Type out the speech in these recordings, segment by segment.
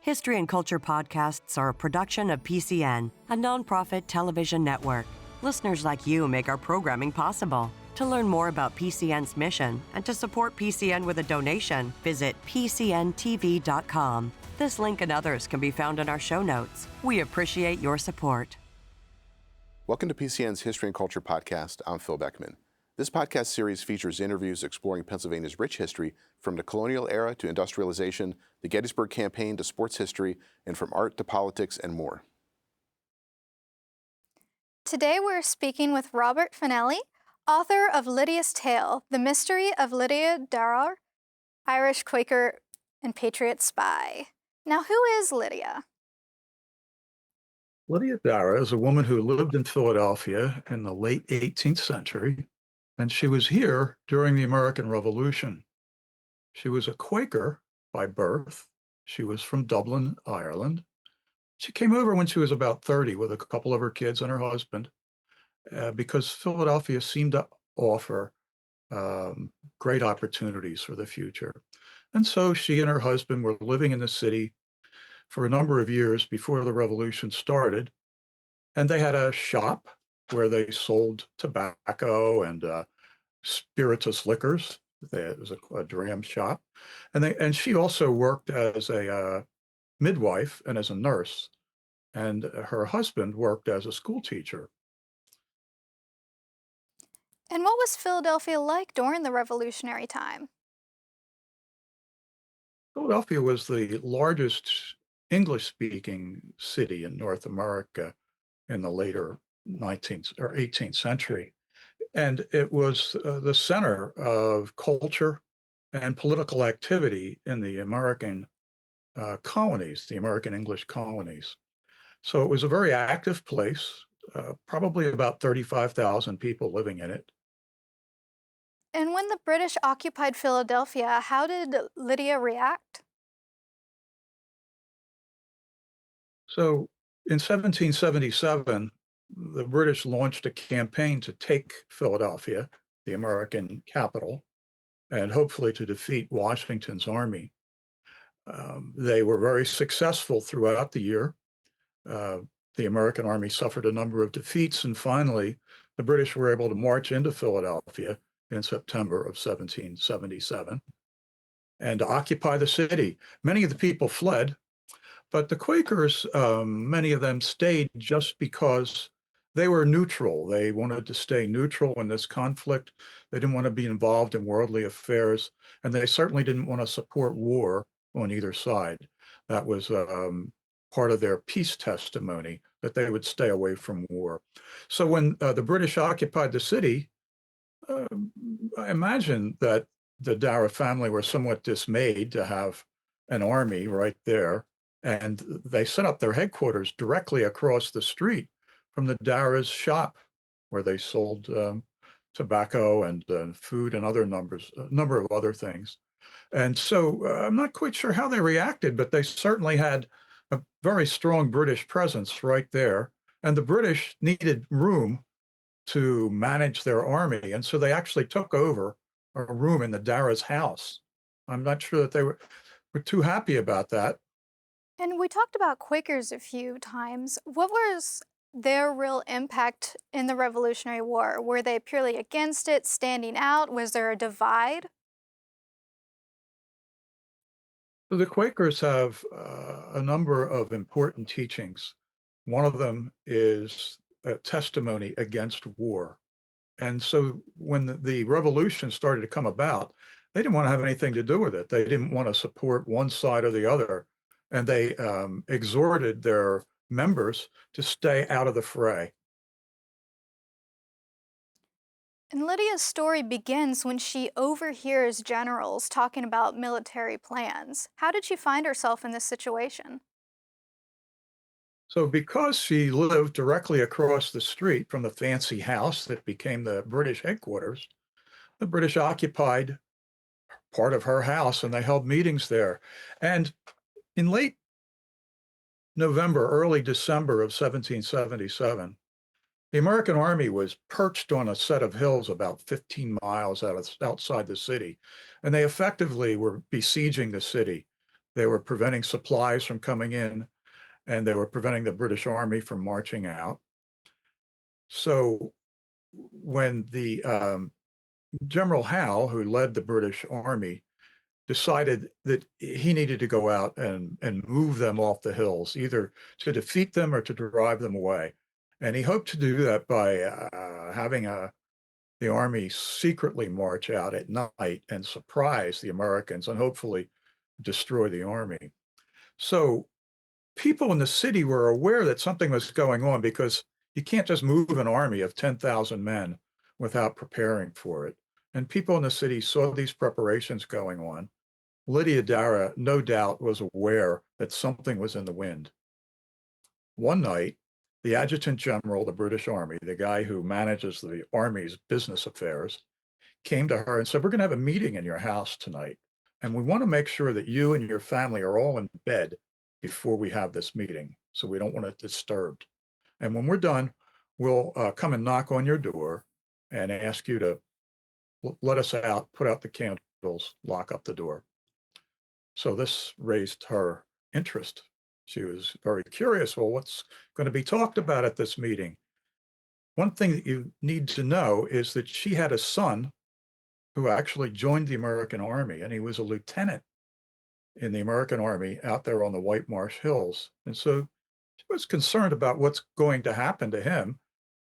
History and Culture podcasts are a production of PCN, a nonprofit television network. Listeners like you make our programming possible. To learn more about PCN's mission and to support PCN with a donation, visit pcntv.com. This link and others can be found in our show notes. We appreciate your support. Welcome to PCN's History and Culture podcast. I'm Phil Beckman. This podcast series features interviews exploring Pennsylvania's rich history from the colonial era to industrialization, the Gettysburg Campaign to sports history, and from art to politics and more. Today we're speaking with Robert Fanelli, author of Lydia's Tale, The Mystery of Lydia Darragh, Irish Quaker and Patriot Spy. Now, who is Lydia? Lydia Darragh is a woman who lived in Philadelphia in the late 18th century, and she was here during the American Revolution. She was a Quaker by birth. She was from Dublin, Ireland. She came over when she was about 30 with a couple of her kids and her husband because Philadelphia seemed to offer great opportunities for the future. And so she and her husband were living in the city for a number of years before the revolution started. And they had a shop where they sold tobacco and spirituous liquors. It was a dram shop. And she also worked as a midwife and as a nurse. And her husband worked as a school teacher. And what was Philadelphia like during the Revolutionary time? Philadelphia was the largest English-speaking city in North America in the later 19th or 18th century. And it was the center of culture and political activity in the American colonies, the American English colonies. So it was a very active place, probably about 35,000 people living in it. And when the British occupied Philadelphia, how did Lydia react? So in 1777, the British launched a campaign to take Philadelphia, the American capital, and hopefully to defeat Washington's army. They were very successful throughout the year. The American army suffered a number of defeats, and finally, the British were able to march into Philadelphia in September of 1777 and occupy the city. Many of the people fled, but the Quakers, many of them stayed just because they were neutral. They wanted to stay neutral in this conflict. They didn't want to be involved in worldly affairs, and they certainly didn't want to support war on either side. That was part of their peace testimony, that they would stay away from war. So when the British occupied the city, I imagine that the Darragh family were somewhat dismayed to have an army right there, and they set up their headquarters directly across the street from the Darragh's shop, where they sold tobacco and food and a number of other things. And so I'm not quite sure how they reacted, but they certainly had a very strong British presence right there. And the British needed room to manage their army. And so they actually took over a room in the Darragh's house. I'm not sure that they were too happy about that. And we talked about Quakers a few times. What was their real impact in the Revolutionary War? Were they purely against it, standing out? Was there a divide? So the Quakers have a number of important teachings. One of them is a testimony against war. And so when the revolution started to come about, they didn't want to have anything to do with it. They didn't want to support one side or the other. And they exhorted their members to stay out of the fray. And Lydia's story begins when she overhears generals talking about military plans. How did she find herself in this situation? So because she lived directly across the street from the fancy house that became the British headquarters, the British occupied part of her house and they held meetings there. And in late November, early December of 1777, the American army was perched on a set of hills about 15 miles outside the city, and they effectively were besieging the city. They were preventing supplies from coming in, and they were preventing the British Army from marching out. So when the General Howe, who led the British Army, decided that he needed to go out and move them off the hills, either to defeat them or to drive them away. And he hoped to do that by having the army secretly march out at night and surprise the Americans and hopefully destroy the army. So people in the city were aware that something was going on, because you can't just move an army of 10,000 men without preparing for it. And people in the city saw these preparations going on. Lydia Darragh, no doubt, was aware that something was in the wind. One night, the Adjutant General of the British Army, the guy who manages the Army's business affairs, came to her and said, "We're going to have a meeting in your house tonight, and we want to make sure that you and your family are all in bed before we have this meeting, so we don't want it disturbed. And when we're done, we'll come and knock on your door and ask you to let us out, put out the candles, lock up the door." So this raised her interest. She was very curious. Well, what's going to be talked about at this meeting? One thing that you need to know is that she had a son who actually joined the American Army, and he was a lieutenant in the American Army out there on the White Marsh Hills. And so she was concerned about what's going to happen to him.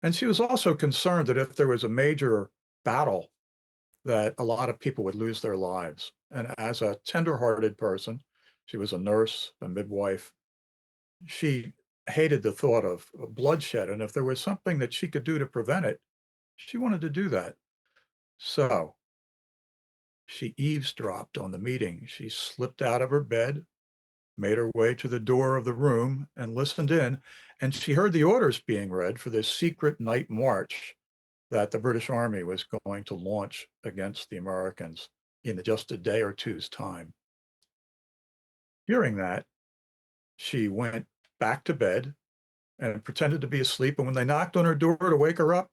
And she was also concerned that if there was a major battle, that a lot of people would lose their lives. And as a tender-hearted person, she was a nurse, a midwife, she hated the thought of bloodshed. And if there was something that she could do to prevent it, she wanted to do that. So she eavesdropped on the meeting. She slipped out of her bed, made her way to the door of the room, and listened in. And she heard the orders being read for this secret night march that the British Army was going to launch against the Americans in just a day or two's time. Hearing that, she went back to bed and pretended to be asleep. And when they knocked on her door to wake her up,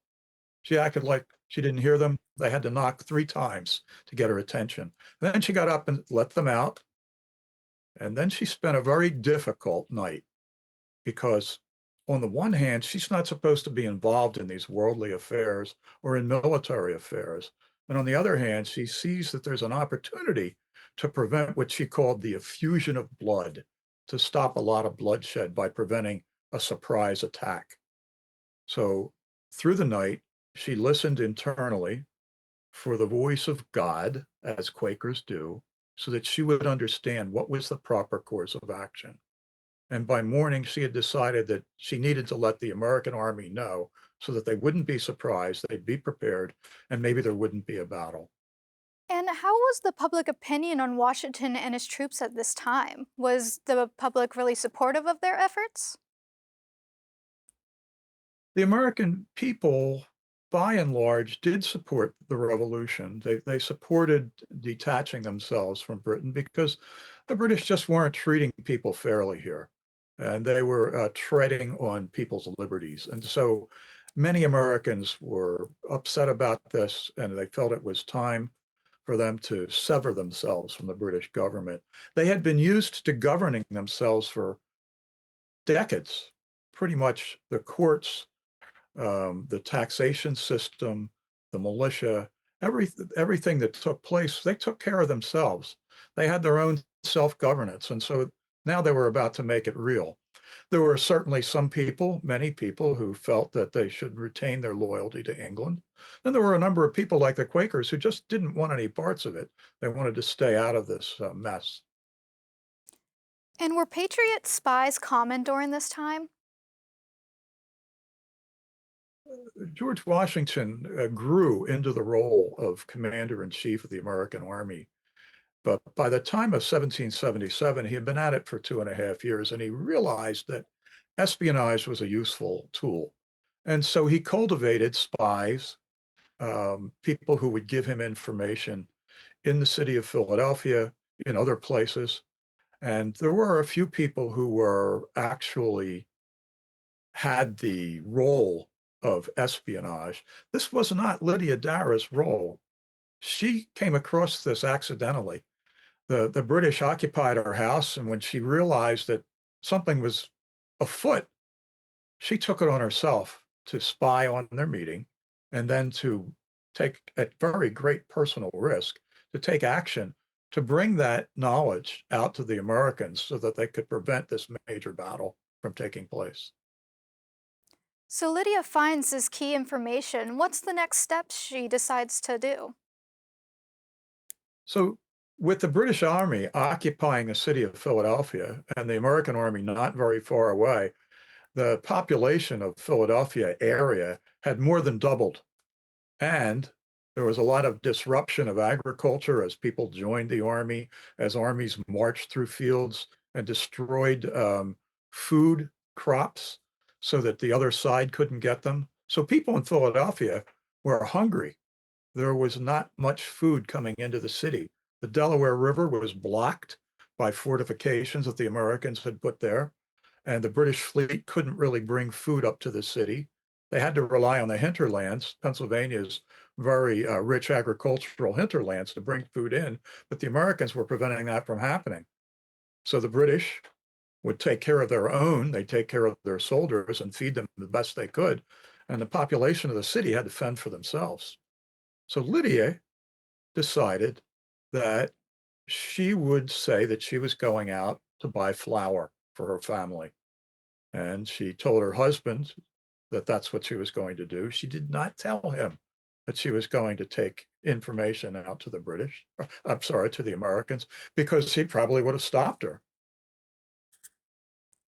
she acted like she didn't hear them. They had to knock 3 times to get her attention. Then she got up and let them out. And then she spent a very difficult night, because on the one hand, she's not supposed to be involved in these worldly affairs or in military affairs. And on the other hand, she sees that there's an opportunity to prevent what she called the effusion of blood, to stop a lot of bloodshed by preventing a surprise attack. So through the night, she listened internally for the voice of God, as Quakers do, so that she would understand what was the proper course of action. And by morning, she had decided that she needed to let the American army know so that they wouldn't be surprised, they'd be prepared, and maybe there wouldn't be a battle. And how was the public opinion on Washington and his troops at this time? Was the public really supportive of their efforts? The American people, by and large, did support the revolution. They supported detaching themselves from Britain, because the British just weren't treating people fairly here. And they were treading on people's liberties. And so many Americans were upset about this, and they felt it was time for them to sever themselves from the British government. They had been used to governing themselves for decades. Pretty much the courts, the taxation system, the militia, everything that took place, they took care of themselves. They had their own self-governance. And so now they were about to make it real. There were certainly some people, many people, who felt that they should retain their loyalty to England. And there were a number of people like the Quakers who just didn't want any parts of it. They wanted to stay out of this mess. And were Patriot spies common during this time? George Washington grew into the role of commander-in-chief of the American Army. But by the time of 1777, he had been at it for 2.5 years, and he realized that espionage was a useful tool. And so he cultivated spies, people who would give him information in the city of Philadelphia, in other places. And there were a few people who were actually had the role of espionage. This was not Lydia Darragh's role. She came across this accidentally. The British occupied her house, and when she realized that something was afoot, she took it on herself to spy on their meeting and then to take, at very great personal risk, to take action to bring that knowledge out to the Americans so that they could prevent this major battle from taking place. So Lydia finds this key information. What's the next step she decides to do? So, with the British Army occupying the city of Philadelphia and the American Army not very far away, the population of Philadelphia area had more than doubled. And there was a lot of disruption of agriculture as people joined the army, as armies marched through fields and destroyed food crops so that the other side couldn't get them. So people in Philadelphia were hungry. There was not much food coming into the city. The Delaware River was blocked by fortifications that the Americans had put there, and the British fleet couldn't really bring food up to the city. They had to rely on the hinterlands, Pennsylvania's very rich agricultural hinterlands, to bring food in, but the Americans were preventing that from happening. So the British would take care of their own, they'd take care of their soldiers and feed them the best they could, and the population of the city had to fend for themselves. So Lydia decided that she would say that she was going out to buy flour for her family. And she told her husband that that's what she was going to do. She did not tell him that she was going to take information out to the British, I'm sorry, to the Americans, because he probably would have stopped her.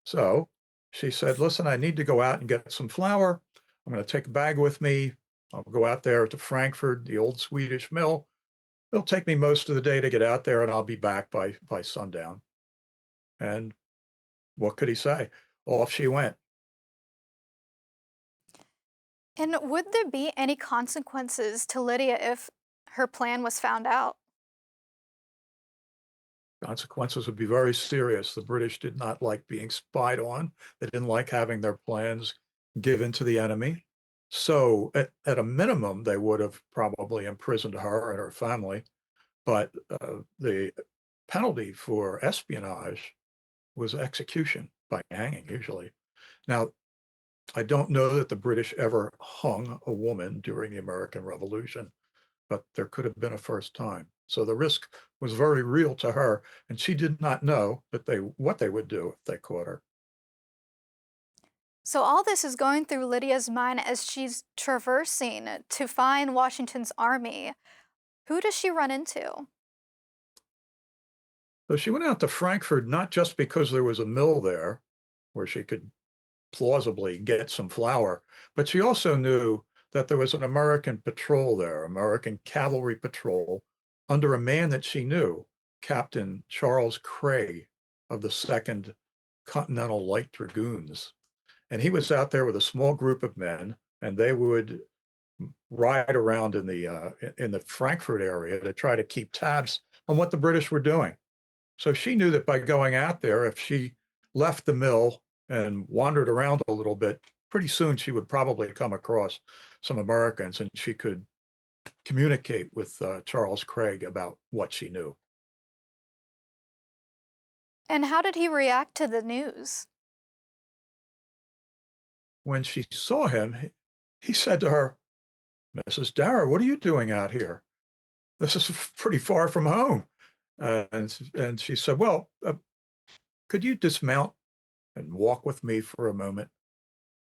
So she said, listen, I need to go out and get some flour. I'm going to take a bag with me. I'll go out there to Frankfurt, the old Swedish mill. It'll take me most of the day to get out there, and I'll be back by sundown. And what could he say? Off she went. And would there be any consequences to Lydia if her plan was found out? Consequences would be very serious. The British did not like being spied on. They didn't like having their plans given to the enemy. So at a minimum, they would have probably imprisoned her and her family. But the penalty for espionage was execution by hanging, usually. Now, I don't know that the British ever hung a woman during the American Revolution, but there could have been a first time. So the risk was very real to her, and she did not know that what they would do if they caught her. So all this is going through Lydia's mind as she's traversing to find Washington's army. Who does she run into? So she went out to Frankfurt not just because there was a mill there where she could plausibly get some flour, but she also knew that there was an American patrol there, American cavalry patrol, under a man that she knew, Captain Charles Craig of the 2nd Continental Light Dragoons. And he was out there with a small group of men, and they would ride around in the Frankfurt area to try to keep tabs on what the British were doing. So she knew that by going out there, if she left the mill and wandered around a little bit, pretty soon she would probably come across some Americans, and she could communicate with Charles Craig about what she knew. And how did he react to the news? When she saw him, he said to her, Mrs. Darragh, what are you doing out here? This is pretty far from home. And she said, well, could you dismount and walk with me for a moment?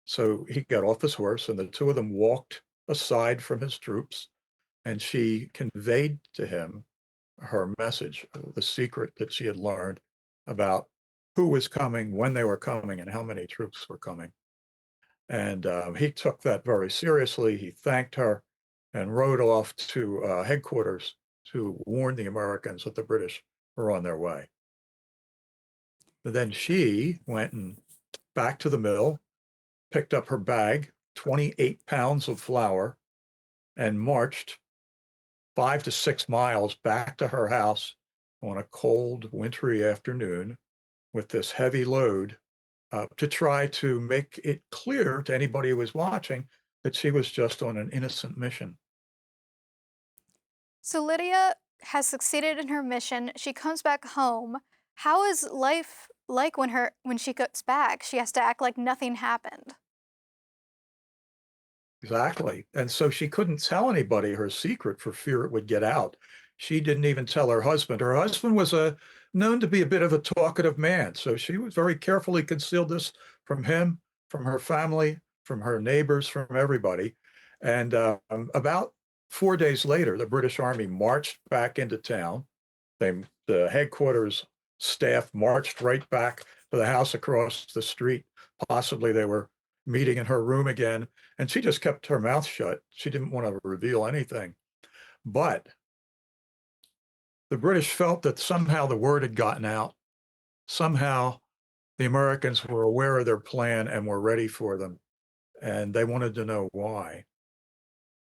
So he got off his horse, and the two of them walked aside from his troops, and she conveyed to him her message, the secret that she had learned about who was coming, when they were coming, and how many troops were coming. And he took that very seriously. He thanked her and rode off to headquarters to warn the Americans that the British were on their way. But then she went back to the mill, picked up her bag, 28 pounds of flour, and marched 5 to 6 miles back to her house on a cold, wintry afternoon with this heavy load to try to make it clear to anybody who was watching that she was just on an innocent mission. So Lydia has succeeded in her mission. She comes back home. How is life like when she gets back? She has to act like nothing happened. Exactly. And so she couldn't tell anybody her secret for fear it would get out. She didn't even tell her husband. Her husband was known to be a bit of a talkative man. So she was very carefully concealed this from him, from her family, from her neighbors, from everybody. And about 4 days later, the British Army marched back into town. The headquarters staff marched right back to the house across the street. Possibly they were meeting in her room again. And she just kept her mouth shut. She didn't want to reveal anything. But the British felt that somehow the word had gotten out. Somehow the Americans were aware of their plan and were ready for them. And they wanted to know why.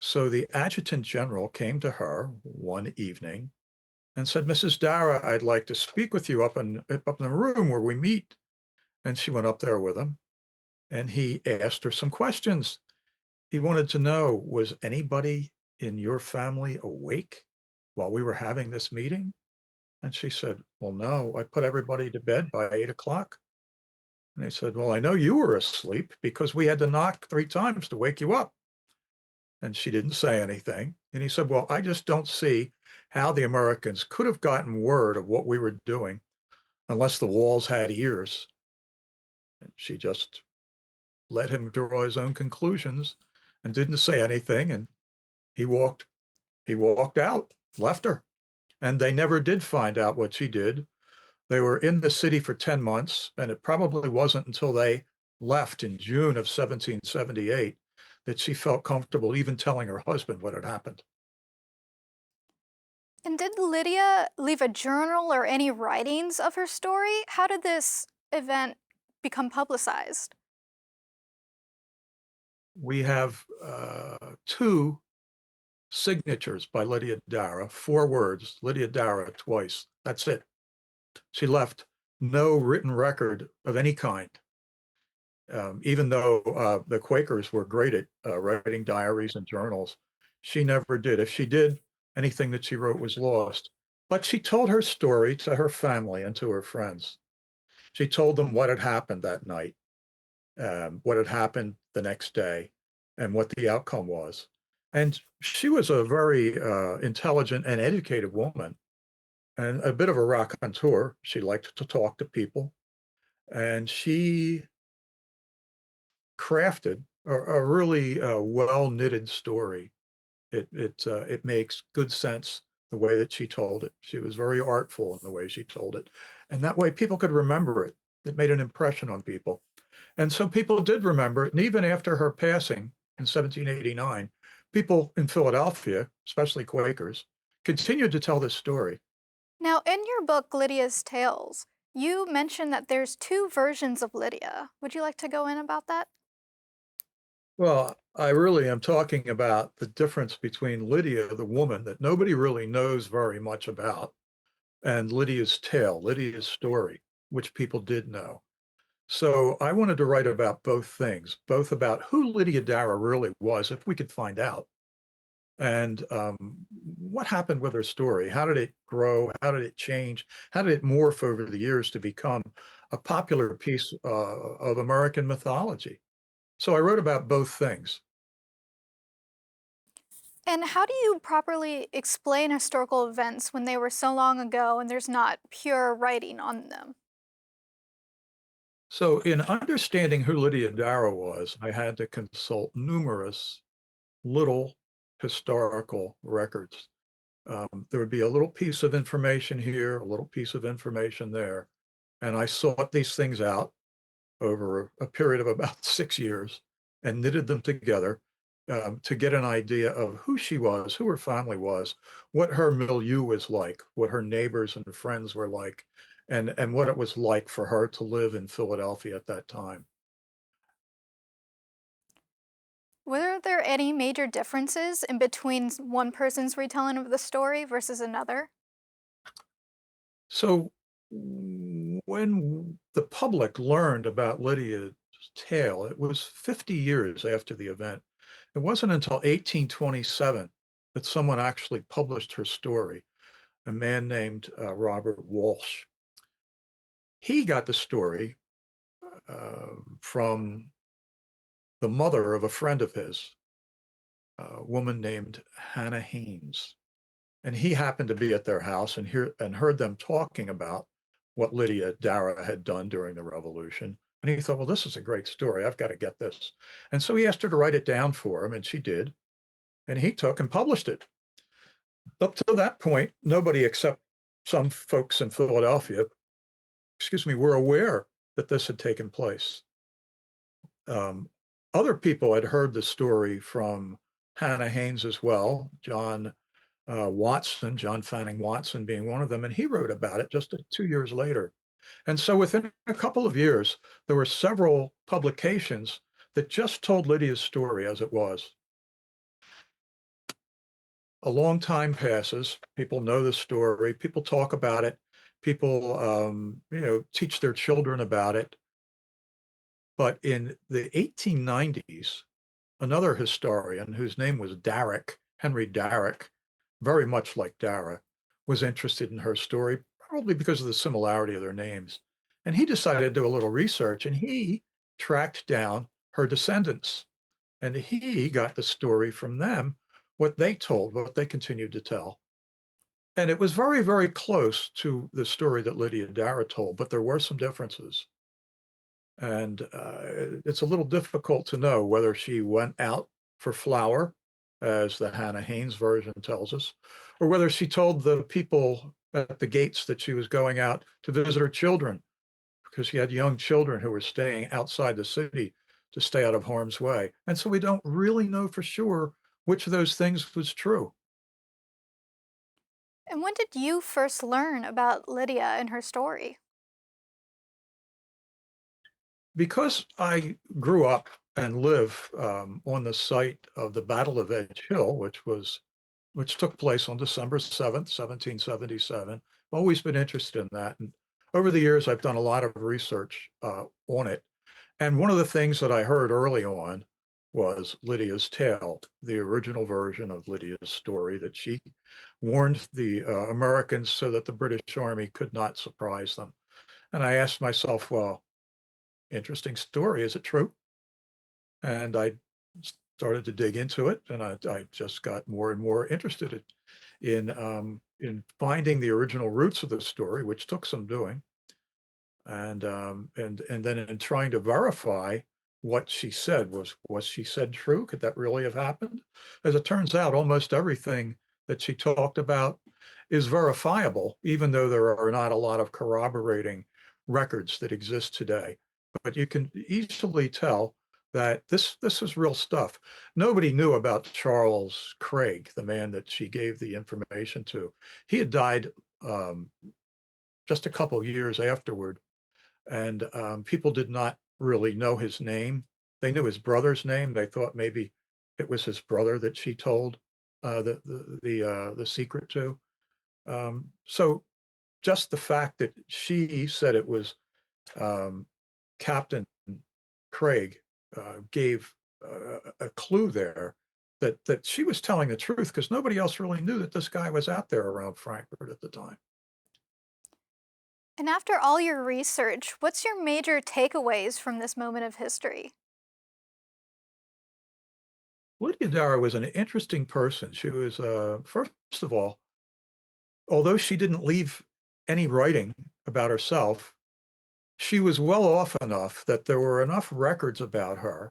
So the adjutant general came to her one evening and said, "Mrs. Darragh, I'd like to speak with you up in the room where we meet." And she went up there with him and he asked her some questions. He wanted to know, was anybody in your family awake while we were having this meeting? And she said, "Well, no, I put everybody to bed by 8 o'clock." And he said, "Well, I know you were asleep because we had to knock 3 times to wake you up." And she didn't say anything. And he said, "Well, I just don't see how the Americans could have gotten word of what we were doing unless the walls had ears." And she just let him draw his own conclusions and didn't say anything. And he walked out, left her. And they never did find out what she did. They were in the city for 10 months, and it probably wasn't until they left in June of 1778 that she felt comfortable even telling her husband what had happened. And did Lydia leave a journal or any writings of her story? How did this event become publicized? We have two signatures by Lydia Darragh, 4 words, Lydia Darragh twice. That's it. She left no written record of any kind. Even though the Quakers were great at writing diaries and journals, she never did. If she did, anything that she wrote was lost. But she told her story to her family and to her friends. She told them what had happened that night, what had happened the next day, and what the outcome was. And she was a very intelligent and educated woman and a bit of a raconteur. She liked to talk to people. And she crafted a really well knitted story. It makes good sense the way that she told it. She was very artful in the way she told it, and that way people could remember it. It made an impression on people, and so people did remember it. And even after her passing in 1789, people in Philadelphia, especially Quakers, continued to tell this story. Now, in your book, Lydia's Tales, you mentioned that there's two versions of Lydia. Would you like to go in about that? Well, I really am talking about the difference between Lydia, the woman that nobody really knows very much about, and Lydia's tale, Lydia's story, which people did know. So I wanted to write about both things, both about who Lydia Darragh really was, if we could find out, and what happened with her story. How did it grow? How did it change? How did it morph over the years to become a popular piece of American mythology? So I wrote about both things. And how do you properly explain historical events when they were so long ago and there's not pure writing on them? So in understanding who Lydia Darragh was, I had to consult numerous little historical records. There would be a little piece of information here, a little piece of information there, and I sought these things out over a period of about 6 years and knitted them together to get an idea of who she was, who her family was, what her milieu was like, what her neighbors and friends were like, and what it was like for her to live in Philadelphia at that time. Were there any major differences in between one person's retelling of the story versus another? So when the public learned about Lydia's tale, it was 50 years after the event. It wasn't until 1827 that someone actually published her story. a man named Robert Walsh. He got the story from the mother of a friend of his, a woman named Hannah Haynes. And he happened to be at their house and heard them talking about what Lydia Darragh had done during the Revolution. And he thought, well, this is a great story. I've got to get this. And so he asked her to write it down for him, and she did. And he took and published it. Up to that point, nobody except some folks in Philadelphia, were aware that this had taken place. Other people had heard the story from Hannah Haynes as well, John Fanning Watson being one of them, and he wrote about it just 2 years later. And so within a couple of years, there were several publications that just told Lydia's story as it was. A long time passes, people know the story, people talk about it, people teach their children about it. But in the 1890s, another historian whose name was Darragh, Henry Darragh, very much like Darragh, was interested in her story, probably because of the similarity of their names. And he decided to do a little research, and he tracked down her descendants. And he got the story from them, what they told, what they continued to tell. And it was very, very close to the story that Lydia Darragh told, but there were some differences. And it's a little difficult to know whether she went out for flour, as the Hannah Haynes version tells us, or whether she told the people at the gates that she was going out to visit her children, because she had young children who were staying outside the city to stay out of harm's way. And so we don't really know for sure which of those things was true. And when did you first learn about Lydia and her story? Because I grew up and live on the site of the Battle of Edge Hill, which took place on December 7th, 1777. I've always been interested in that. And over the years, I've done a lot of research on it. And one of the things that I heard early on was Lydia's tale, the original version of Lydia's story, that she warned the Americans so that the British Army could not surprise them. And I asked myself, well, interesting story. Is it true? And I started to dig into it, and I just got more and more interested in finding the original roots of the story, which took some doing, and then in trying to verify what she said. Was she said true? Could that really have happened? As it turns out, almost everything that she talked about is verifiable, even though there are not a lot of corroborating records that exist today. But you can easily tell that this is real stuff. Nobody knew about Charles Craig, the man that she gave the information to. He had died just a couple of years afterward, and people did not really know his name. They knew his brother's name. They thought maybe it was his brother that she told the secret to. So just the fact that she said it was Captain Craig gave a clue there that she was telling the truth, because nobody else really knew that this guy was out there around Frankfurt at the time. And after all your research, what's your major takeaways from this moment of history? Lydia Darragh was an interesting person. She was, first of all, although she didn't leave any writing about herself, she was well off enough that there were enough records about her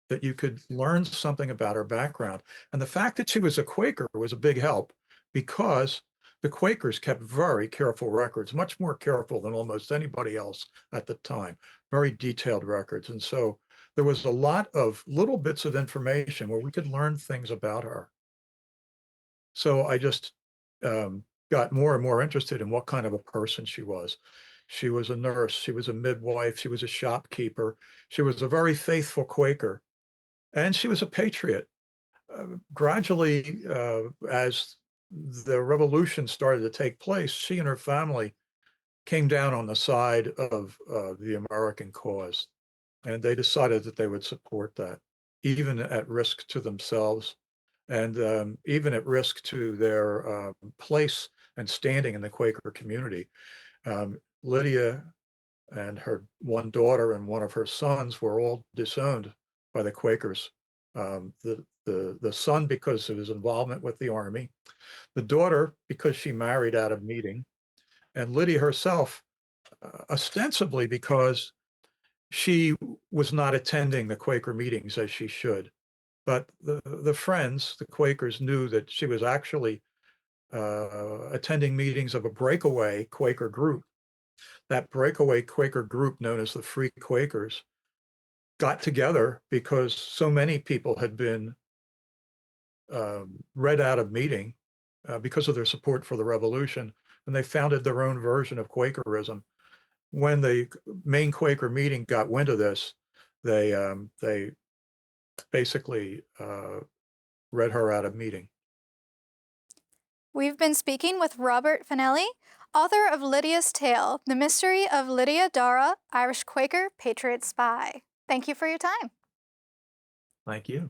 that you could learn something about her background. And the fact that she was a Quaker was a big help, because the Quakers kept very careful records, much more careful than almost anybody else at the time, very detailed records. And so there was a lot of little bits of information where we could learn things about her. So I just got more and more interested in what kind of a person she was. She was a nurse, she was a midwife, she was a shopkeeper, she was a very faithful Quaker, and she was a patriot. Gradually, as the revolution started to take place, she and her family came down on the side of the American cause, and they decided that they would support that, even at risk to themselves, and even at risk to their place and standing in the Quaker community. Lydia and her one daughter and one of her sons were all disowned by the Quakers. The son because of his involvement with the army, the daughter because she married out of meeting, and Lydia herself ostensibly because she was not attending the Quaker meetings as she should. But the friends, the Quakers, knew that she was actually attending meetings of a breakaway Quaker group. That breakaway Quaker group, known as the Free Quakers, got together because so many people had been read out of meeting because of their support for the revolution, and they founded their own version of Quakerism. When the main Quaker meeting got wind of this, they basically read her out of meeting. We've been speaking with Robert Fanelli, author of Lydia's Tale, The Mystery of Lydia Darragh, Irish Quaker, Patriot Spy. Thank you for your time. Thank you.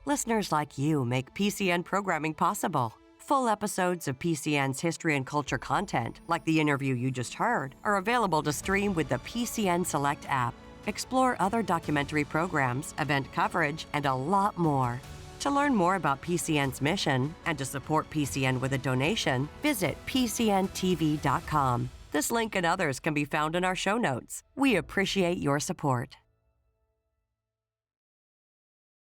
Listeners like you make PCN programming possible. Full episodes of PCN's history and culture content, like the interview you just heard, are available to stream with the PCN Select app. Explore other documentary programs, event coverage, and a lot more. To learn more about PCN's mission and to support PCN with a donation, visit PCNTV.com. This link and others can be found in our show notes. We appreciate your support.